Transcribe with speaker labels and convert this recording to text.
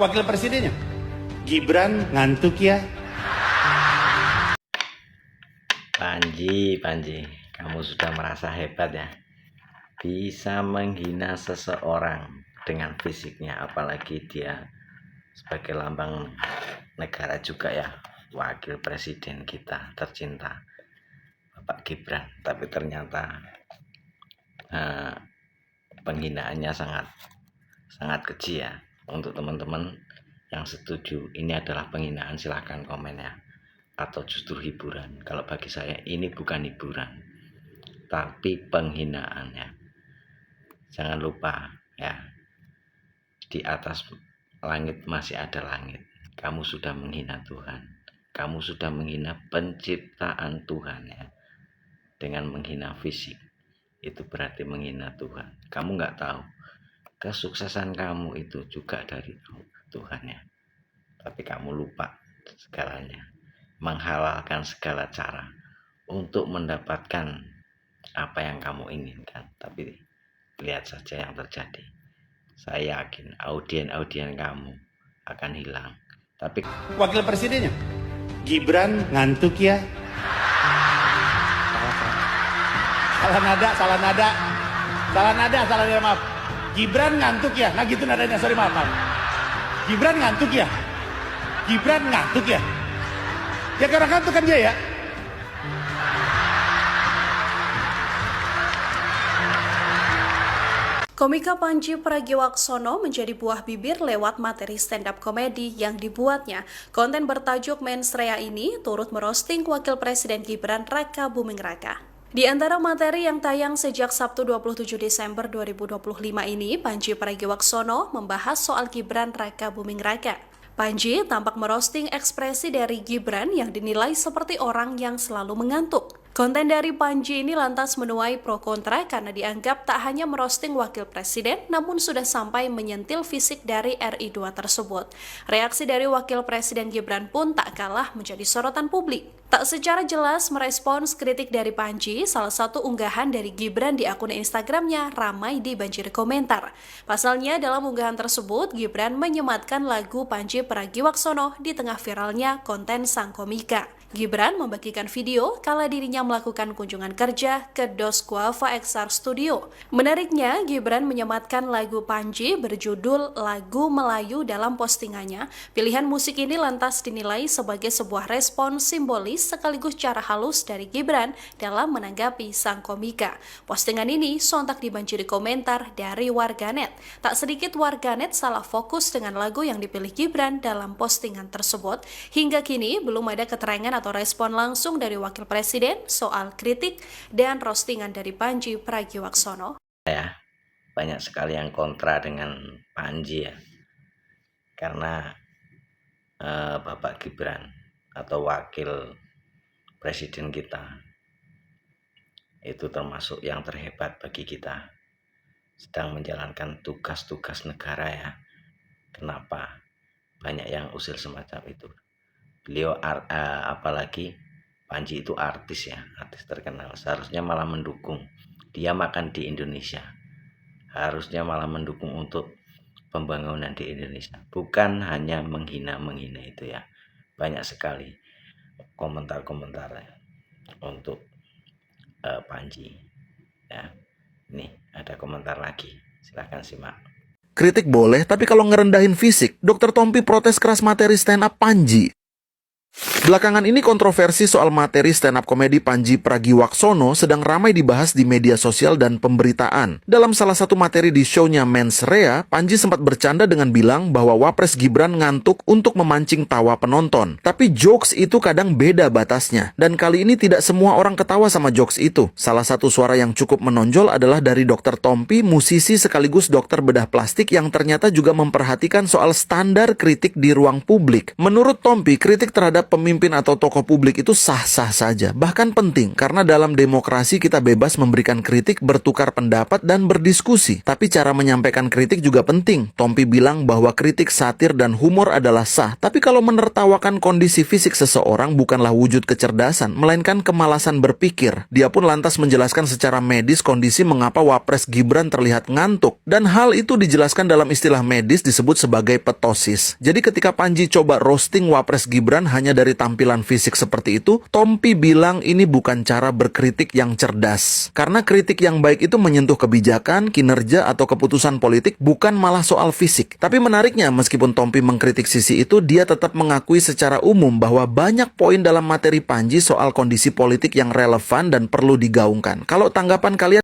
Speaker 1: wakil presidennya? Gibran ngantuk ya?
Speaker 2: Panji, kamu sudah merasa hebat ya, bisa menghina seseorang dengan fisiknya, apalagi dia sebagai lambang negara juga ya, wakil presiden kita tercinta Bapak Gibran. Tapi ternyata penghinaannya sangat keji ya. Untuk teman-teman yang setuju ini adalah penghinaan, silahkan komen ya, atau justru hiburan. Kalau bagi saya ini bukan hiburan tapi penghinaan ya. Jangan lupa ya, di atas langit masih ada langit. Kamu sudah menghina Tuhan, kamu sudah menghina penciptaan Tuhan ya. Dengan menghina fisik itu berarti menghina Tuhan. Kamu nggak tahu kesuksesan kamu itu juga dari Tuhan ya, tapi kamu lupa segalanya, menghalalkan segala cara untuk mendapatkan apa yang kamu inginkan. Tapi lihat saja yang terjadi. Saya yakin audien kamu akan hilang. Tapi
Speaker 1: Wakil presidennya? Gibran ngantuk ya? Salah nada, maaf. Gibran ngantuk ya? Nah gitu nadanya, sorry maaf. Gibran ngantuk ya? Ya kayak orang ngantuk kan dia ya?
Speaker 3: Komika Panji Pragiwaksono menjadi buah bibir lewat materi stand-up komedi yang dibuatnya. Konten bertajuk Mensreya ini turut merosting Wakil Presiden Gibran Raka Buming Raka. Di antara materi yang tayang sejak Sabtu 27 Desember 2025 ini, Panji Pragiwaksono membahas soal Gibran Raka Buming Raka. Panji tampak merosting ekspresi dari Gibran yang dinilai seperti orang yang selalu mengantuk. Konten dari Panji ini lantas menuai pro kontra karena dianggap tak hanya merosting wakil presiden, namun sudah sampai menyentil fisik dari RI2 tersebut. Reaksi dari wakil presiden Gibran pun tak kalah menjadi sorotan publik. Tak secara jelas merespons kritik dari Panji, salah satu unggahan dari Gibran di akun Instagramnya ramai dibanjiri komentar. Pasalnya dalam unggahan tersebut, Gibran menyematkan lagu Panji Pragiwaksono di tengah viralnya konten sang komika. Gibran membagikan video kala dirinya melakukan kunjungan kerja ke Dos Guava XR Studio. Menariknya, Gibran menyematkan lagu Panji berjudul Lagu Melayu dalam postingannya. Pilihan musik ini lantas dinilai sebagai sebuah respon simbolis sekaligus cara halus dari Gibran dalam menanggapi sang komika. Postingan ini sontak dibanjiri komentar dari warganet. Tak sedikit warganet salah fokus dengan lagu yang dipilih Gibran dalam postingan tersebut. Hingga kini belum ada keterangan atau respon langsung dari Wakil Presiden soal kritik dan roastingan dari Panji Pragiwaksono.
Speaker 2: Ya, banyak sekali yang kontra dengan Panji ya, karena Bapak Gibran atau Wakil Presiden kita itu termasuk yang terhebat bagi kita, sedang menjalankan tugas-tugas negara ya. Kenapa banyak yang usil semacam itu? Beliau apalagi Panji itu artis ya, artis terkenal, seharusnya malah mendukung. Dia makan di Indonesia, harusnya malah mendukung untuk pembangunan di Indonesia, bukan hanya menghina itu ya. Banyak sekali komentar-komentar untuk Panji ya. Nih ada komentar lagi, silahkan simak.
Speaker 4: Kritik boleh, tapi kalau ngerendahin fisik, Dr. Tompi protes keras materi stand up Panji. Belakangan ini kontroversi soal materi stand up komedi Panji Pragiwaksono sedang ramai dibahas di media sosial dan pemberitaan. Dalam salah satu materi di show-nya Mensreya, Panji sempat bercanda dengan bilang bahwa Wapres Gibran ngantuk untuk memancing tawa penonton. Tapi jokes itu kadang beda batasnya, dan kali ini tidak semua orang ketawa sama jokes itu. Salah satu suara yang cukup menonjol adalah dari Dr. Tompi, musisi sekaligus dokter bedah plastik yang ternyata juga memperhatikan soal standar kritik di ruang publik. Menurut Tompi, kritik terhadap terhadap pemimpin atau tokoh publik itu sah-sah saja, bahkan penting karena dalam demokrasi kita bebas memberikan kritik, bertukar pendapat, dan berdiskusi. Tapi cara menyampaikan kritik juga penting. Tompi bilang bahwa kritik, satir, dan humor adalah sah, tapi kalau menertawakan kondisi fisik seseorang bukanlah wujud kecerdasan, melainkan kemalasan berpikir. Dia pun lantas menjelaskan secara medis kondisi mengapa Wapres Gibran terlihat ngantuk, dan hal itu dijelaskan dalam istilah medis disebut sebagai ptosis. Jadi ketika Panji coba roasting Wapres Gibran hanya dari tampilan fisik seperti itu, Tompi bilang ini bukan cara berkritik yang cerdas. Karena kritik yang baik itu menyentuh kebijakan, kinerja, atau keputusan politik, bukan malah soal fisik. Tapi menariknya, meskipun Tompi mengkritik sisi itu, dia tetap mengakui secara umum bahwa banyak poin dalam materi Panji soal kondisi politik yang relevan dan perlu digaungkan. Kalau tanggapan kalian